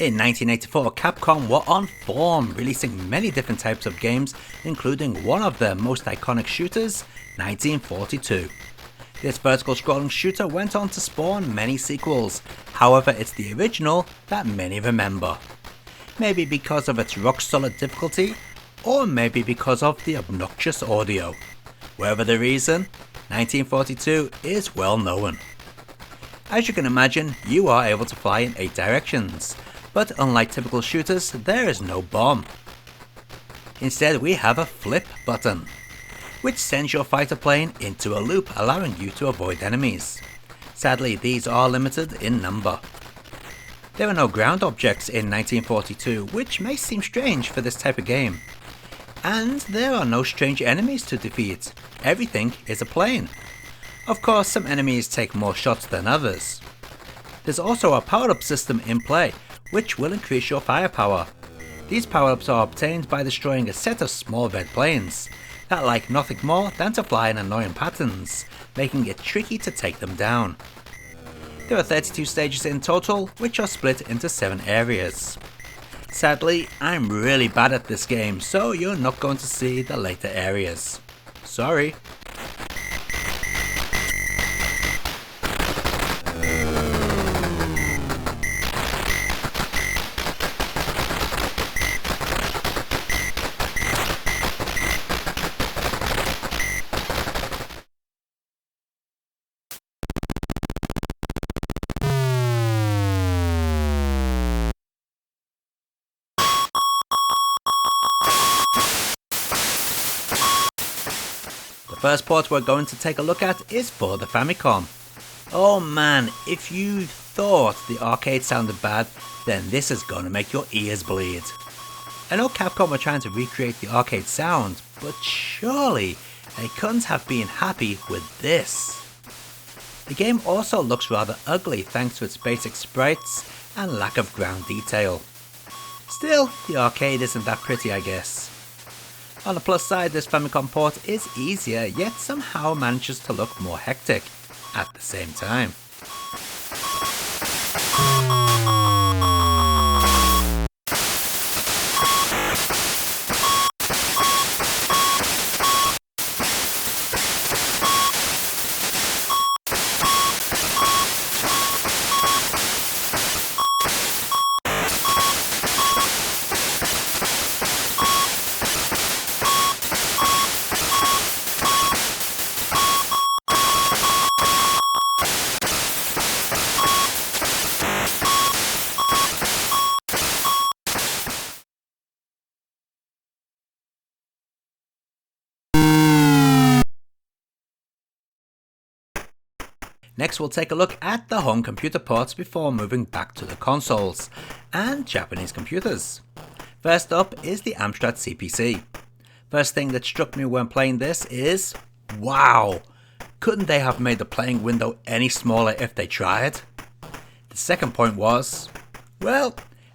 In 1984, Capcom were on form, releasing many different types of games, including one of their most iconic shooters, 1942. This vertical scrolling shooter went on to spawn many sequels, however it's the original that many remember. Maybe because of its rock solid difficulty, or maybe because of the obnoxious audio. Whatever the reason, 1942 is well known. As you can imagine, you are able to fly in 8 directions, but unlike typical shooters, there is no bomb. Instead we have a flip button, which sends your fighter plane into a loop, allowing you to avoid enemies. Sadly, these are limited in number. There are no ground objects in 1942, which may seem strange for this type of game. And there are no strange enemies to defeat, everything is a plane. Of course, some enemies take more shots than others. There's also a power-up system in play, which will increase your firepower. These power-ups are obtained by destroying a set of small red planes that like nothing more than to fly in annoying patterns, making it tricky to take them down. There are 32 stages in total, which are split into 7 areas. Sadly, I'm really bad at this game, so you're not going to see the later areas. Sorry. The first port we're going to take a look at is for the Famicom. Oh man, if you thought the arcade sounded bad, then this is gonna make your ears bleed. I know Capcom were trying to recreate the arcade sound, but surely they couldn't have been happy with this. The game also looks rather ugly thanks to its basic sprites and lack of ground detail. Still, the arcade isn't that pretty, I guess. On the plus side, this Famicom port is easier, yet somehow manages to look more hectic at the same time. Next we'll take a look at the home computer ports before moving back to the consoles and Japanese computers. First up is the Amstrad CPC. First thing that struck me when playing this is, wow, couldn't they have made the playing window any smaller if they tried? The second point was, well,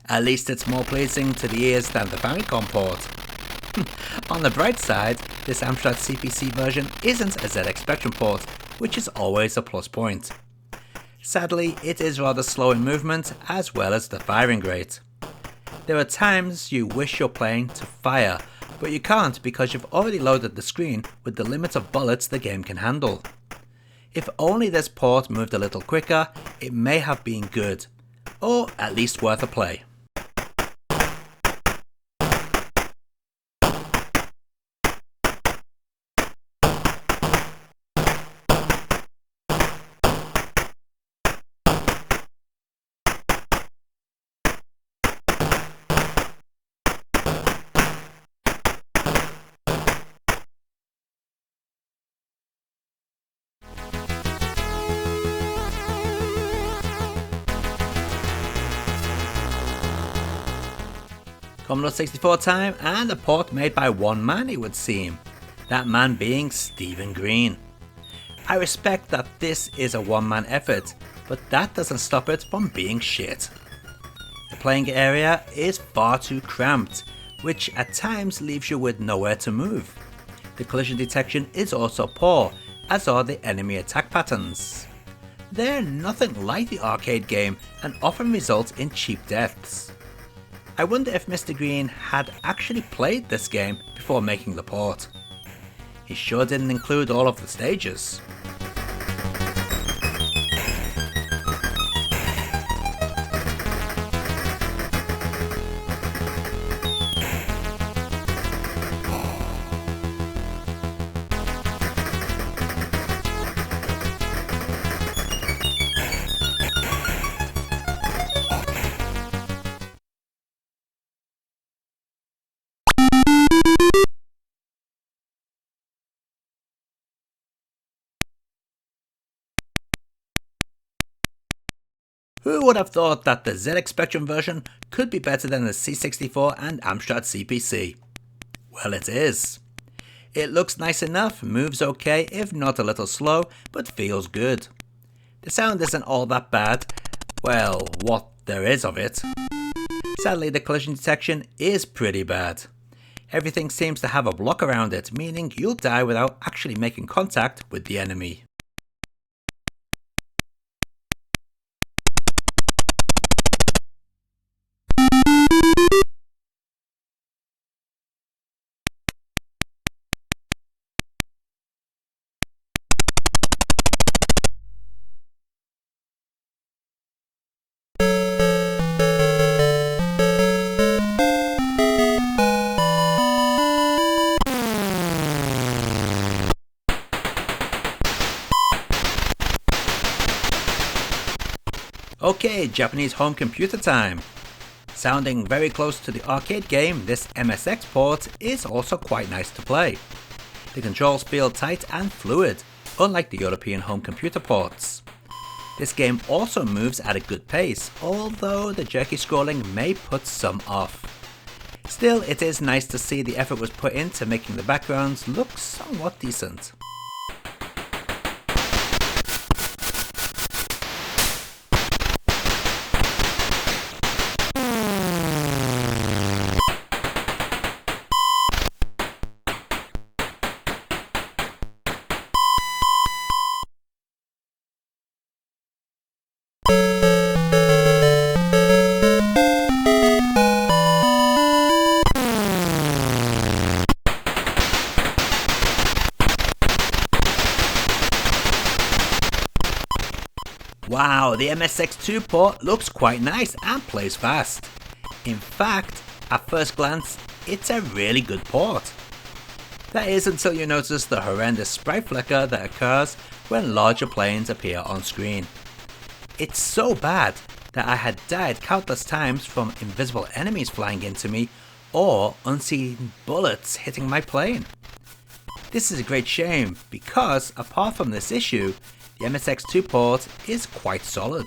at least it's more pleasing to the ears than the Famicom port. On the bright side, this Amstrad CPC version isn't a ZX Spectrum port, which is always a plus point. Sadly, it is rather slow in movement as well as the firing rate. There are times you wish you're playing to fire, but you can't because you've already loaded the screen with the limit of bullets the game can handle. If only this port moved a little quicker, it may have been good, or at least worth a play. Commodore 64 time, and a port made by one man, it would seem. That man being Stephen Green. I respect that this is a one-man effort, but that doesn't stop it from being shit. The playing area is far too cramped, which at times leaves you with nowhere to move. The collision detection is also poor, as are the enemy attack patterns. they're nothing like the arcade game and often result in cheap deaths. I wonder if Mr. Green had actually played this game before making the port. He sure didn't include all of the stages. Who would have thought that the ZX Spectrum version could be better than the C64 and Amstrad CPC? Well, it is. It looks nice enough, moves okay, if not a little slow, but feels good. The sound isn't all that bad, well, what there is of it. Sadly, the collision detection is pretty bad. Everything seems to have a block around it, meaning you'll die without actually making contact with the enemy. Okay, Japanese home computer time. Sounding very close to the arcade game, this MSX port is also quite nice to play. The controls feel tight and fluid, unlike the European home computer ports. This game also moves at a good pace, although the jerky scrolling may put some off. Still, it is nice to see the effort was put into making the backgrounds look somewhat decent. Wow, the MSX2 port looks quite nice and plays fast. In fact, at first glance, it's a really good port. That is until you notice the horrendous sprite flicker that occurs when larger planes appear on screen. It's so bad that I had died countless times from invisible enemies flying into me or unseen bullets hitting my plane. This is a great shame because apart from this issue, the MSX2 port is quite solid.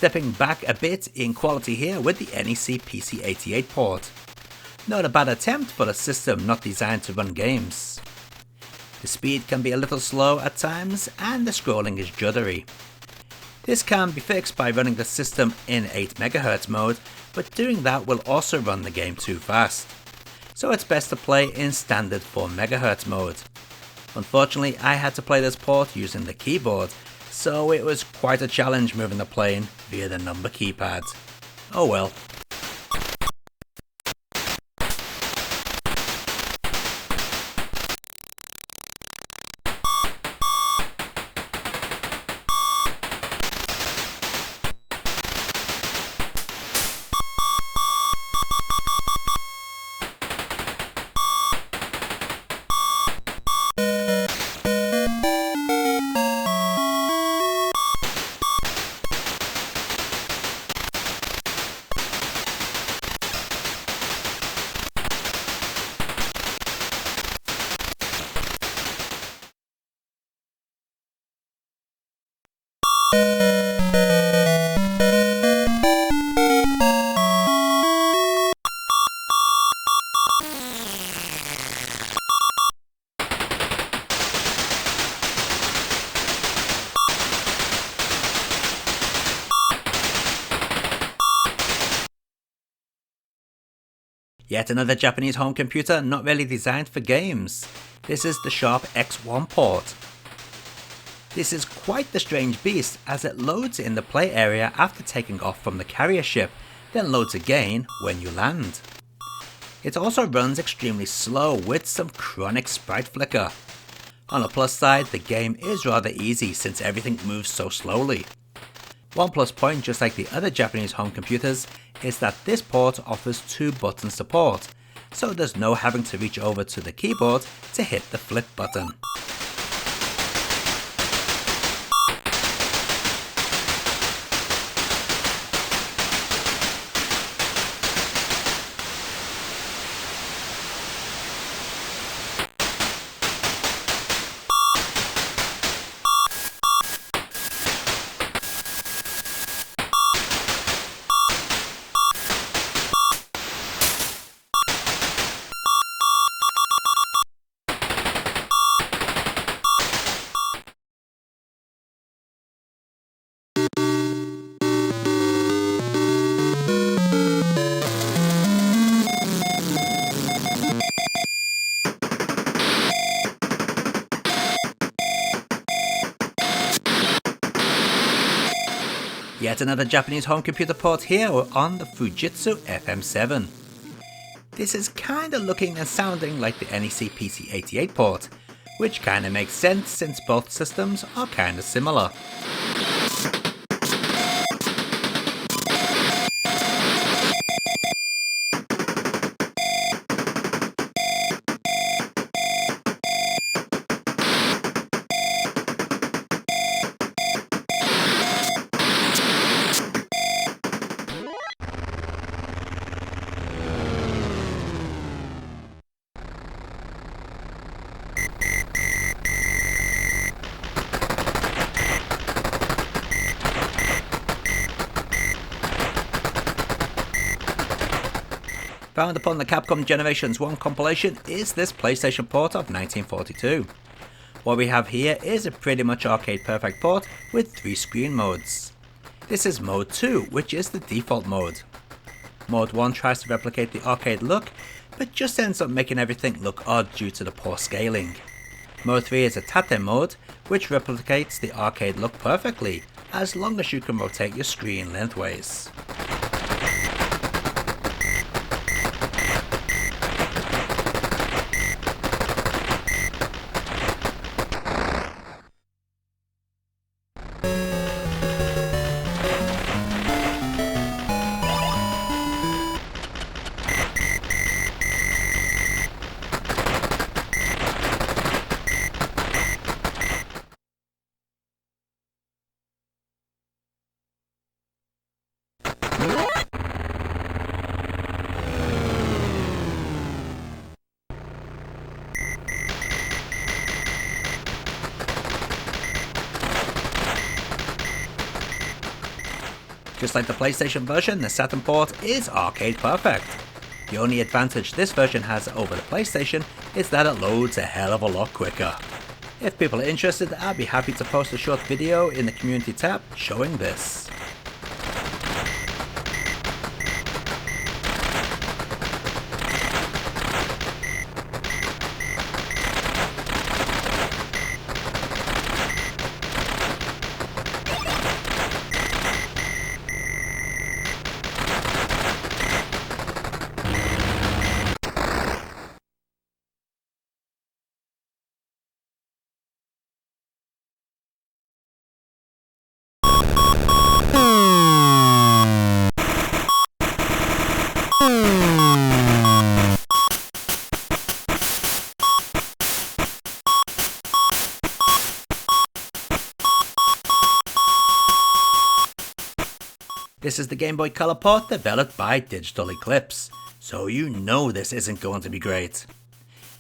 Stepping back a bit in quality here with the NEC PC88 port. Not a bad attempt for a system not designed to run games. The speed can be a little slow at times and the scrolling is juddery. This can be fixed by running the system in 8MHz mode, but doing that will also run the game too fast. So it's best to play in standard 4MHz mode. Unfortunately, I had to play this port using the keyboard, so it was quite a challenge moving the plane via the number keypad. Oh well. Yet another Japanese home computer not really designed for games. This is the Sharp X1 port. This is quite the strange beast as it loads in the play area after taking off from the carrier ship, then loads again when you land. It also runs extremely slow with some chronic sprite flicker. On the plus side, the game is rather easy since everything moves so slowly. One plus point, just like the other Japanese home computers, is that this port offers 2-button support, so there's no having to reach over to the keyboard to hit the flip button. Yet another Japanese home computer port here on the Fujitsu FM7. This is kinda looking and sounding like the NEC PC88 port, which kinda makes sense since both systems are kinda similar. Found upon the Capcom Generations 1 compilation is this PlayStation port of 1942. What we have here is a pretty much arcade perfect port with 3 screen modes. This is Mode 2, which is the default mode. Mode 1 tries to replicate the arcade look, but just ends up making everything look odd due to the poor scaling. Mode 3 is a Tate mode, which replicates the arcade look perfectly, as long as you can rotate your screen lengthways. Just like the PlayStation version, the Saturn port is arcade perfect. The only advantage this version has over the PlayStation is that it loads a hell of a lot quicker. If people are interested, I'd be happy to post a short video in the community tab showing this. This is the Game Boy Color port developed by Digital Eclipse, so you know this isn't going to be great.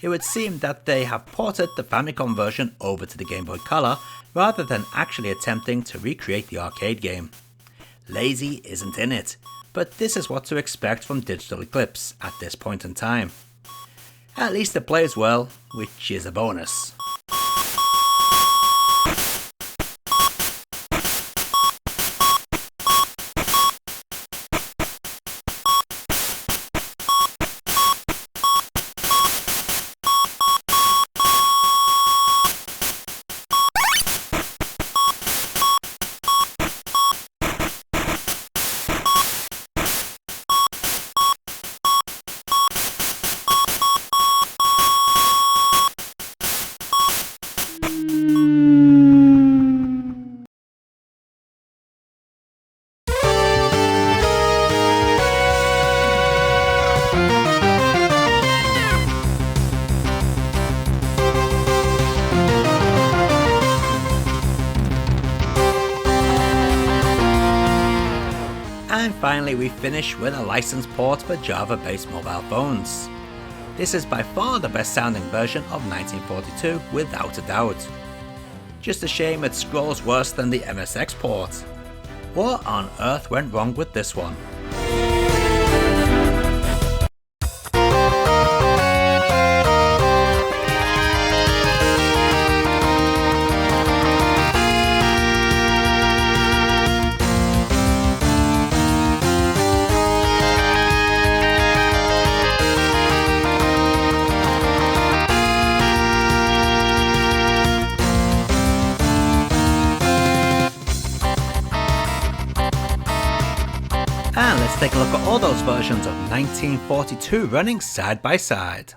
It would seem that they have ported the Famicom version over to the Game Boy Color rather than actually attempting to recreate the arcade game. Lazy isn't in it, but this is what to expect from Digital Eclipse at this point in time. At least it plays well, which is a bonus. And finally we finish with a licensed port for Java-based mobile phones. This is by far the best sounding version of 1942 without a doubt. Just a shame it scrolls worse than the MSX port. What on earth went wrong with this one? And let's take a look at all those versions of 1942 running side by side.